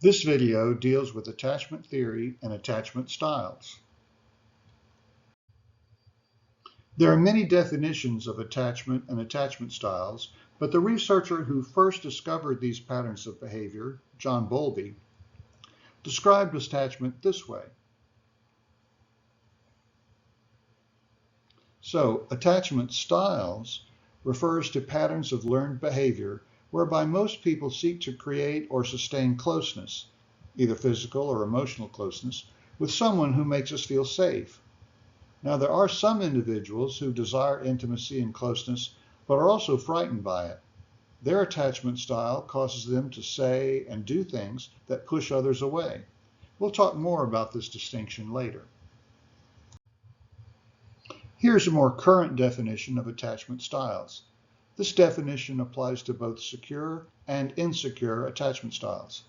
This video deals with attachment theory and attachment styles. There are many definitions of attachment and attachment styles, but the researcher who first discovered these patterns of behavior, John Bowlby, described attachment this way. So, attachment styles refers to patterns of learned behavior whereby most people seek to create or sustain closeness, either physical or emotional closeness, with someone who makes us feel safe. Now, there are some individuals who desire intimacy and closeness, but are also frightened by it. Their attachment style causes them to say and do things that push others away. We'll talk more about this distinction later. Here's a more current definition of attachment styles. This definition applies to both secure and insecure attachment styles.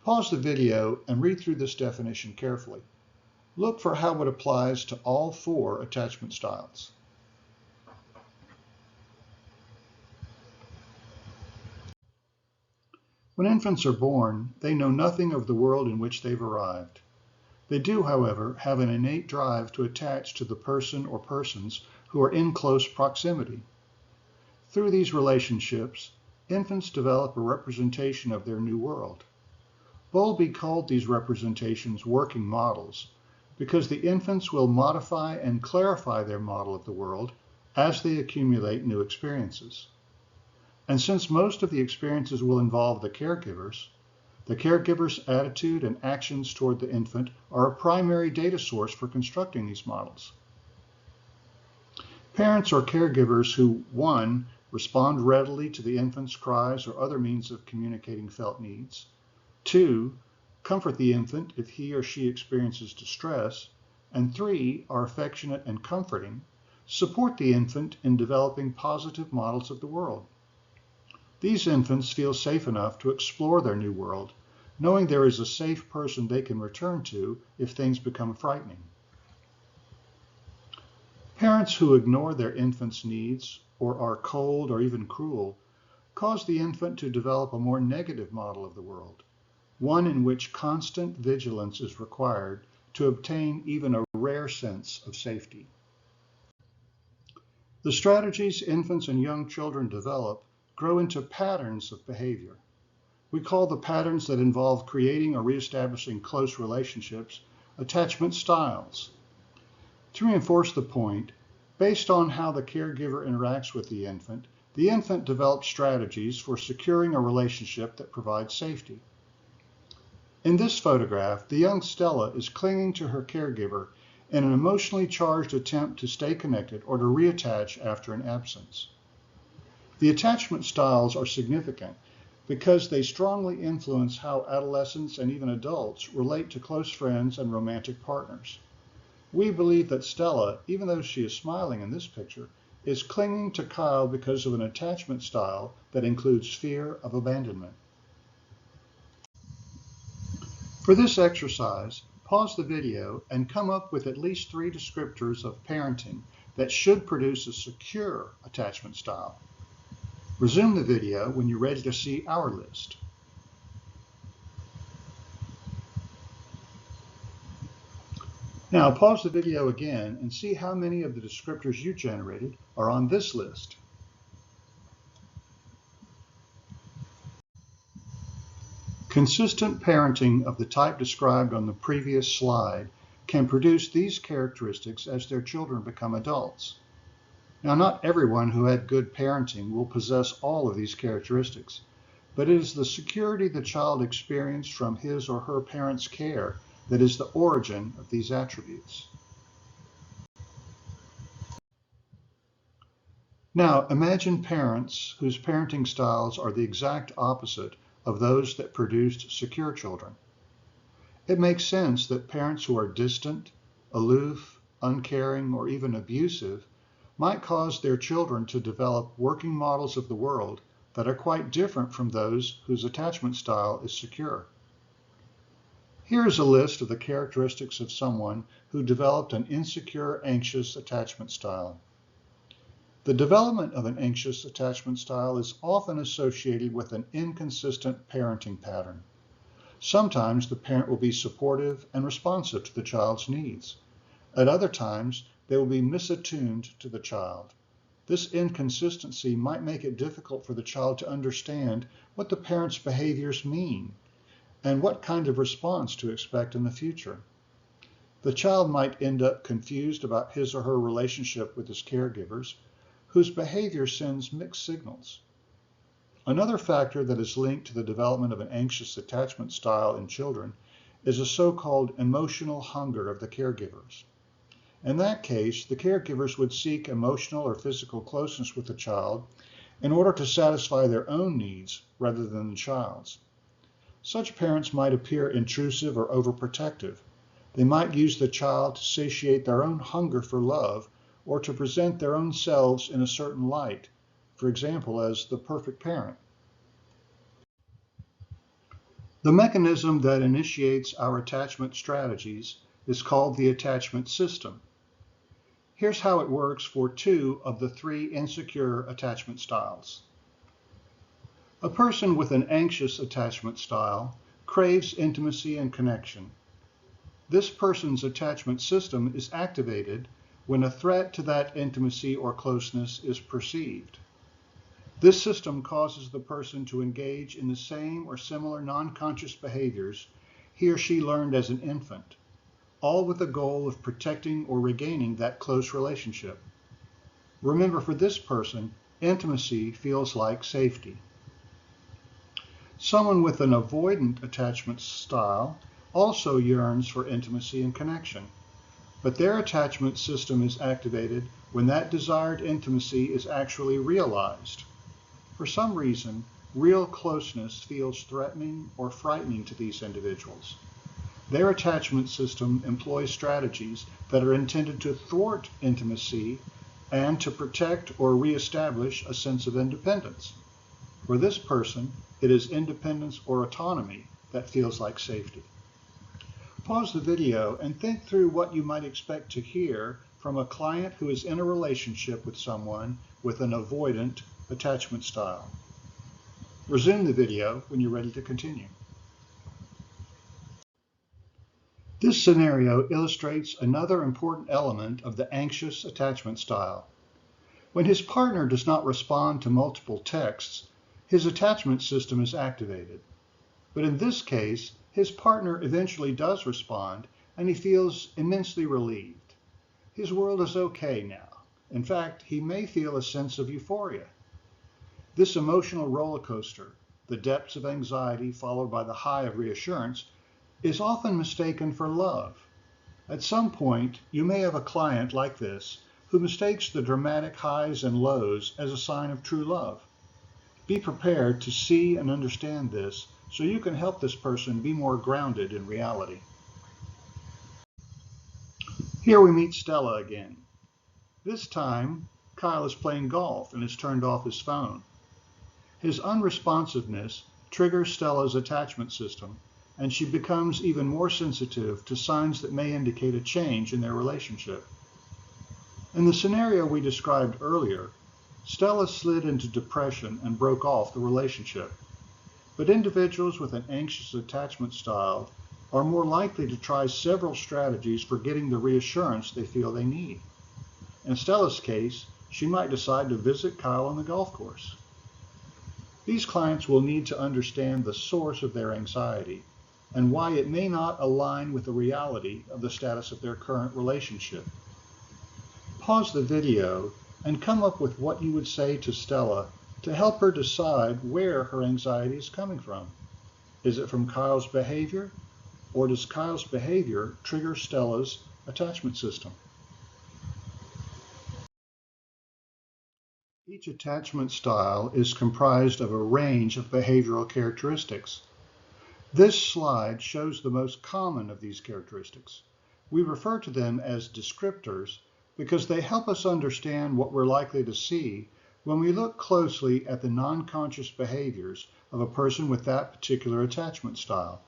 Pause the video and read through this definition carefully. Look for how it applies to all four attachment styles. When infants are born, they know nothing of the world in which they've arrived. They do, however, have an innate drive to attach to the person or persons who are in close proximity. Through these relationships, infants develop a representation of their new world. Bowlby called these representations working models because the infants will modify and clarify their model of the world as they accumulate new experiences. And since most of the experiences will involve the caregiver's attitude and actions toward the infant are a primary data source for constructing these models. Parents or caregivers who, 1, respond readily to the infant's cries or other means of communicating felt needs, 2, comfort the infant if he or she experiences distress, and 3, are affectionate and comforting, support the infant in developing positive models of the world. These infants feel safe enough to explore their new world, knowing there is a safe person they can return to if things become frightening. Parents who ignore their infant's needs or are cold or even cruel cause the infant to develop a more negative model of the world, one in which constant vigilance is required to obtain even a rare sense of safety. The strategies infants and young children develop grow into patterns of behavior. We call the patterns that involve creating or reestablishing close relationships attachment styles. To reinforce the point, based on how the caregiver interacts with the infant develops strategies for securing a relationship that provides safety. In this photograph, the young Stella is clinging to her caregiver in an emotionally charged attempt to stay connected or to reattach after an absence. The attachment styles are significant because they strongly influence how adolescents and even adults relate to close friends and romantic partners. We believe that Stella, even though she is smiling in this picture, is clinging to Kyle because of an attachment style that includes fear of abandonment. For this exercise, pause the video and come up with at least 3 descriptors of parenting that should produce a secure attachment style. Resume the video when you're ready to see our list. Now pause the video again and see how many of the descriptors you generated are on this list. Consistent parenting of the type described on the previous slide can produce these characteristics as their children become adults. Now, not everyone who had good parenting will possess all of these characteristics, but it is the security the child experienced from his or her parents' care that is the origin of these attributes. Now, imagine parents whose parenting styles are the exact opposite of those that produced secure children. It makes sense that parents who are distant, aloof, uncaring, or even abusive might cause their children to develop working models of the world that are quite different from those whose attachment style is secure. Here is a list of the characteristics of someone who developed an insecure, anxious attachment style. The development of an anxious attachment style is often associated with an inconsistent parenting pattern. Sometimes the parent will be supportive and responsive to the child's needs. At other times, they will be misattuned to the child. This inconsistency might make it difficult for the child to understand what the parent's behaviors mean and what kind of response to expect in the future. The child might end up confused about his or her relationship with his caregivers, whose behavior sends mixed signals. Another factor that is linked to the development of an anxious attachment style in children is a so-called emotional hunger of the caregivers. In that case, the caregivers would seek emotional or physical closeness with the child in order to satisfy their own needs rather than the child's. Such parents might appear intrusive or overprotective. They might use the child to satiate their own hunger for love or to present their own selves in a certain light, for example, as the perfect parent. The mechanism that initiates our attachment strategies is called the attachment system. Here's how it works for 2 of the 3 insecure attachment styles. A person with an anxious attachment style craves intimacy and connection. This person's attachment system is activated when a threat to that intimacy or closeness is perceived. This system causes the person to engage in the same or similar non-conscious behaviors he or she learned as an infant, all with the goal of protecting or regaining that close relationship. Remember, for this person, intimacy feels like safety. Someone with an avoidant attachment style also yearns for intimacy and connection, but their attachment system is activated when that desired intimacy is actually realized. For some reason, real closeness feels threatening or frightening to these individuals. Their attachment system employs strategies that are intended to thwart intimacy and to protect or reestablish a sense of independence. For this person, it is independence or autonomy that feels like safety. Pause the video and think through what you might expect to hear from a client who is in a relationship with someone with an avoidant attachment style. Resume the video when you're ready to continue. This scenario illustrates another important element of the anxious attachment style. When his partner does not respond to multiple texts, his attachment system is activated. But in this case, his partner eventually does respond, and he feels immensely relieved. His world is okay now. In fact, he may feel a sense of euphoria. This emotional roller coaster, the depths of anxiety followed by the high of reassurance, is often mistaken for love. At some point, you may have a client like this who mistakes the dramatic highs and lows as a sign of true love. Be prepared to see and understand this so you can help this person be more grounded in reality. Here we meet Stella again. This time, Kyle is playing golf and has turned off his phone. His unresponsiveness triggers Stella's attachment system, and she becomes even more sensitive to signs that may indicate a change in their relationship. In the scenario we described earlier, Stella slid into depression and broke off the relationship. But individuals with an anxious attachment style are more likely to try several strategies for getting the reassurance they feel they need. In Stella's case, she might decide to visit Kyle on the golf course. These clients will need to understand the source of their anxiety and why it may not align with the reality of the status of their current relationship. Pause the video and come up with what you would say to Stella to help her decide where her anxiety is coming from. Is it from Kyle's behavior, or does Kyle's behavior trigger Stella's attachment system? Each attachment style is comprised of a range of behavioral characteristics. This slide shows the most common of these characteristics. We refer to them as descriptors because they help us understand what we're likely to see when we look closely at the non-conscious behaviors of a person with that particular attachment style.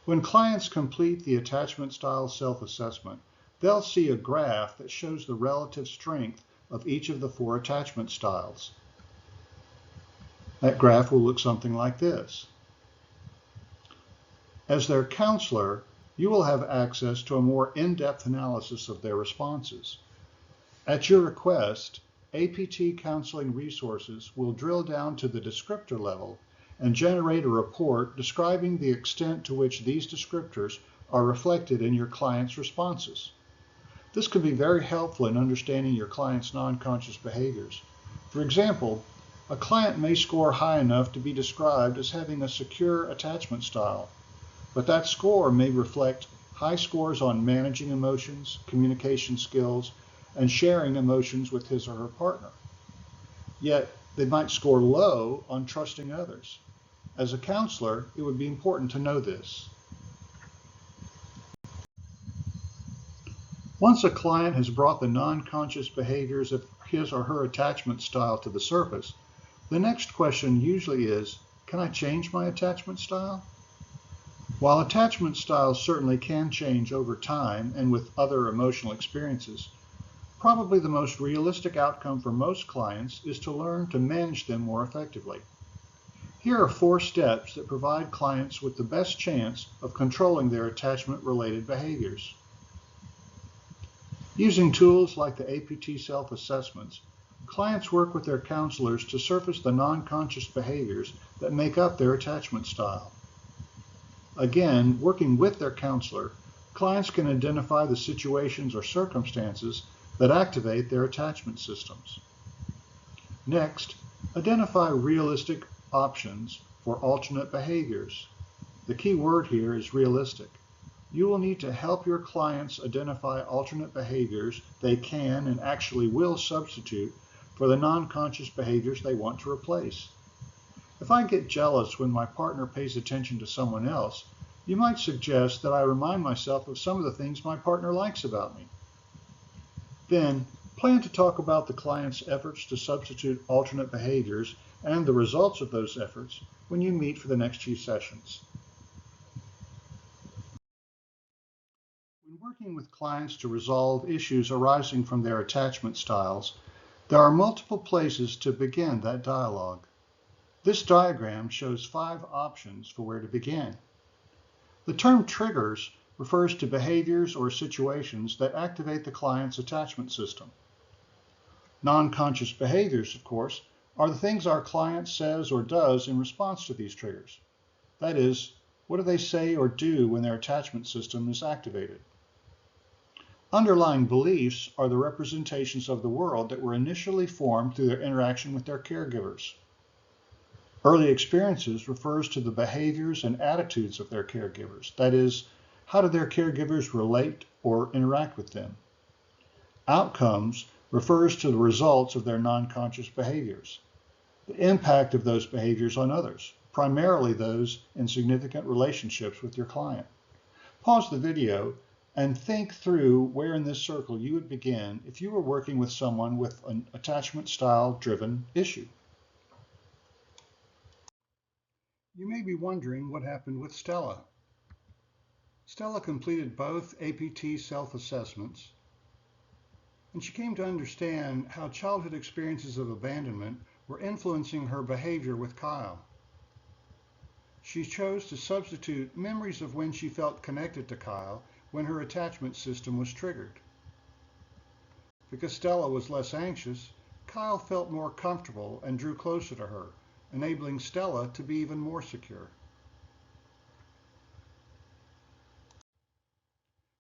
When clients complete the attachment style self-assessment, they'll see a graph that shows the relative strength of each of the 4 attachment styles. That graph will look something like this. As their counselor, you will have access to a more in-depth analysis of their responses. At your request, APT counseling resources will drill down to the descriptor level and generate a report describing the extent to which these descriptors are reflected in your client's responses. This can be very helpful in understanding your client's non-conscious behaviors. For example, a client may score high enough to be described as having a secure attachment style, but that score may reflect high scores on managing emotions, communication skills, and sharing emotions with his or her partner. Yet, they might score low on trusting others. As a counselor, it would be important to know this. Once a client has brought the non-conscious behaviors of his or her attachment style to the surface, the next question usually is, can I change my attachment style? While attachment styles certainly can change over time and with other emotional experiences, probably the most realistic outcome for most clients is to learn to manage them more effectively. Here are 4 steps that provide clients with the best chance of controlling their attachment-related behaviors. Using tools like the APT self-assessments, clients work with their counselors to surface the non-conscious behaviors that make up their attachment style. Again, working with their counselor, clients can identify the situations or circumstances that activate their attachment systems. Next, identify realistic options for alternate behaviors. The key word here is realistic. You will need to help your clients identify alternate behaviors they can and actually will substitute for the non-conscious behaviors they want to replace. If I get jealous when my partner pays attention to someone else, you might suggest that I remind myself of some of the things my partner likes about me. Then, plan to talk about the client's efforts to substitute alternate behaviors and the results of those efforts when you meet for the next few sessions. When working with clients to resolve issues arising from their attachment styles, there are multiple places to begin that dialogue. This diagram shows 5 options for where to begin. The term triggers refers to behaviors or situations that activate the client's attachment system. Non-conscious behaviors, of course, are the things our client says or does in response to these triggers. That is, what do they say or do when their attachment system is activated? Underlying beliefs are the representations of the world that were initially formed through their interaction with their caregivers. Early experiences refers to the behaviors and attitudes of their caregivers. That is, how do their caregivers relate or interact with them? Outcomes refers to the results of their non-conscious behaviors, the impact of those behaviors on others, primarily those in significant relationships with your client. Pause the video and think through where in this circle you would begin if you were working with someone with an attachment style driven issue. You may be wondering what happened with Stella. Stella completed both APT self-assessments, and she came to understand how childhood experiences of abandonment were influencing her behavior with Kyle. She chose to substitute memories of when she felt connected to Kyle when her attachment system was triggered. Because Stella was less anxious, Kyle felt more comfortable and drew closer to her, enabling Stella to be even more secure.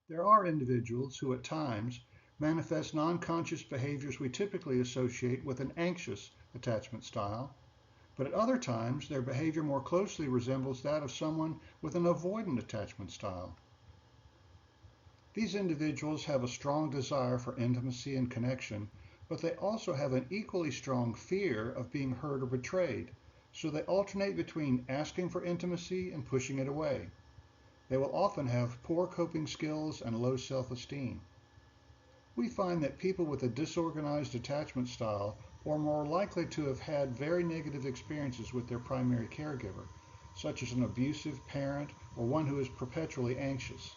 There are individuals who at times manifest non-conscious behaviors we typically associate with an anxious attachment style, but at other times their behavior more closely resembles that of someone with an avoidant attachment style. These individuals have a strong desire for intimacy and connection, but they also have an equally strong fear of being hurt or betrayed, so they alternate between asking for intimacy and pushing it away. They will often have poor coping skills and low self-esteem. We find that people with a disorganized attachment style are more likely to have had very negative experiences with their primary caregiver, such as an abusive parent or one who is perpetually anxious.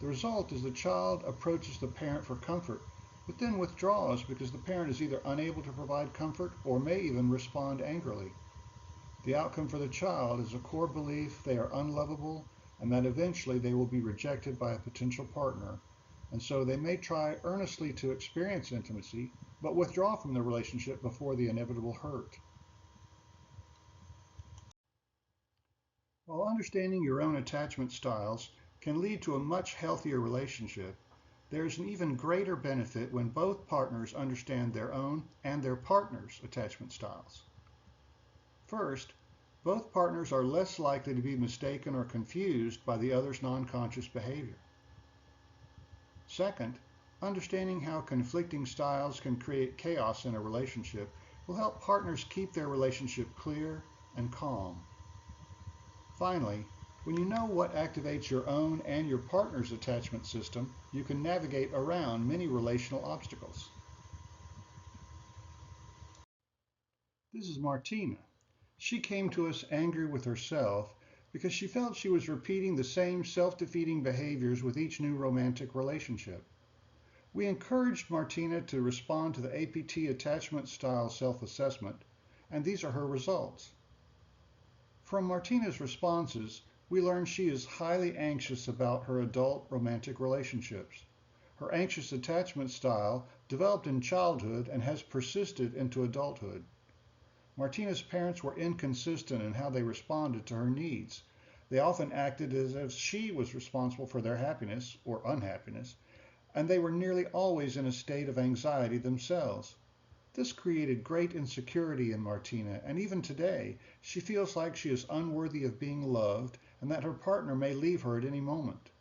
The result is the child approaches the parent for comfort, but then withdraws because the parent is either unable to provide comfort or may even respond angrily. The outcome for the child is a core belief they are unlovable and that eventually they will be rejected by a potential partner, and so they may try earnestly to experience intimacy, but withdraw from the relationship before the inevitable hurt. While understanding your own attachment styles can lead to a much healthier relationship, there is an even greater benefit when both partners understand their own and their partner's attachment styles. First, both partners are less likely to be mistaken or confused by the other's non-conscious behavior. Second, understanding how conflicting styles can create chaos in a relationship will help partners keep their relationship clear and calm. Finally, when you know what activates your own and your partner's attachment system, you can navigate around many relational obstacles. This is Martina. She came to us angry with herself because she felt she was repeating the same self-defeating behaviors with each new romantic relationship. We encouraged Martina to respond to the APT attachment style self-assessment, and these are her results. From Martina's responses, we learned she is highly anxious about her adult romantic relationships. Her anxious attachment style developed in childhood and has persisted into adulthood. Martina's parents were inconsistent in how they responded to her needs. They often acted as if she was responsible for their happiness or unhappiness, and they were nearly always in a state of anxiety themselves. This created great insecurity in Martina, and even today, she feels like she is unworthy of being loved and that her partner may leave her at any moment.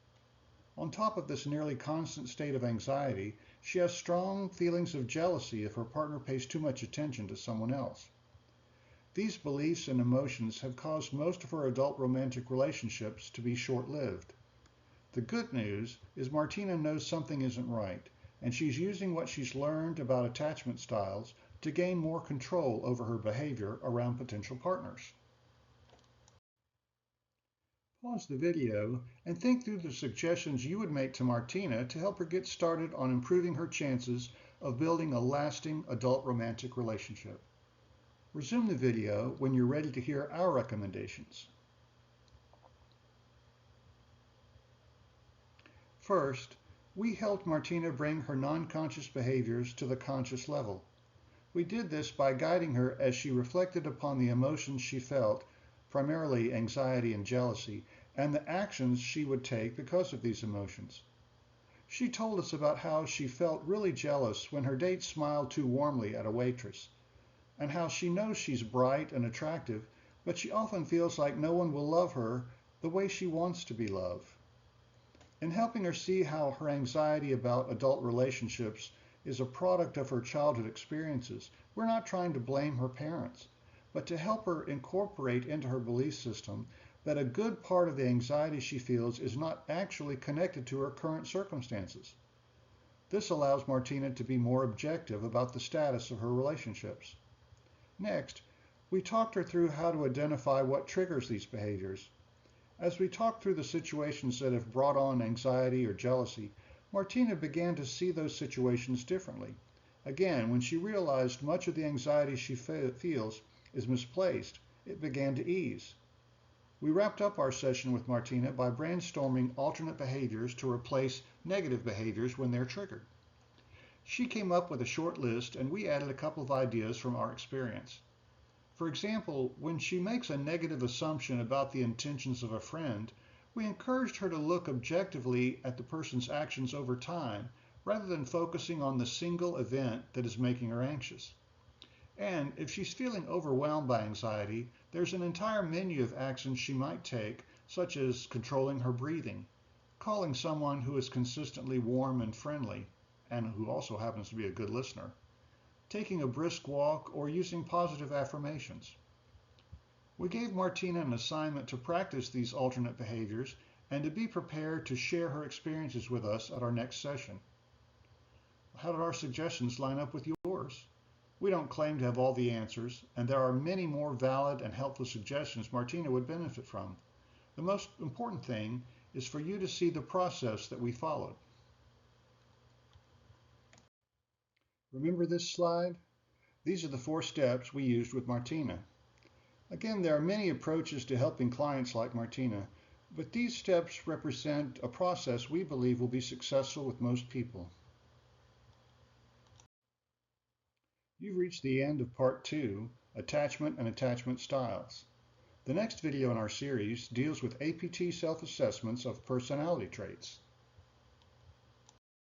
On top of this nearly constant state of anxiety, she has strong feelings of jealousy if her partner pays too much attention to someone else. These beliefs and emotions have caused most of her adult romantic relationships to be short-lived. The good news is Martina knows something isn't right, and she's using what she's learned about attachment styles to gain more control over her behavior around potential partners. Pause the video and think through the suggestions you would make to Martina to help her get started on improving her chances of building a lasting adult romantic relationship. Resume the video when you're ready to hear our recommendations. First, we helped Martina bring her non-conscious behaviors to the conscious level. We did this by guiding her as she reflected upon the emotions she felt, primarily anxiety and jealousy, and the actions she would take because of these emotions. She told us about how she felt really jealous when her date smiled too warmly at a waitress, and how she knows she's bright and attractive, but she often feels like no one will love her the way she wants to be loved. In helping her see how her anxiety about adult relationships is a product of her childhood experiences, we're not trying to blame her parents, but to help her incorporate into her belief system that a good part of the anxiety she feels is not actually connected to her current circumstances. This allows Martina to be more objective about the status of her relationships. Next, we talked her through how to identify what triggers these behaviors. As we talked through the situations that have brought on anxiety or jealousy, Martina began to see those situations differently. Again, when she realized much of the anxiety she feels is misplaced, it began to ease. We wrapped up our session with Martina by brainstorming alternate behaviors to replace negative behaviors when they're triggered. She came up with a short list, and we added a couple of ideas from our experience. For example, when she makes a negative assumption about the intentions of a friend, we encouraged her to look objectively at the person's actions over time, rather than focusing on the single event that is making her anxious. And if she's feeling overwhelmed by anxiety, there's an entire menu of actions she might take, such as controlling her breathing, calling someone who is consistently warm and friendly, and who also happens to be a good listener, taking a brisk walk, or using positive affirmations. We gave Martina an assignment to practice these alternate behaviors and to be prepared to share her experiences with us at our next session. How did our suggestions line up with yours? We don't claim to have all the answers, and there are many more valid and helpful suggestions Martina would benefit from. The most important thing is for you to see the process that we followed. Remember this slide? These are the 4 steps we used with Martina. Again, there are many approaches to helping clients like Martina, But these steps represent a process we believe will be successful with most people. You've reached the end of part 2, Attachment and Attachment Styles. The next video in our series deals with APT self-assessments of personality traits.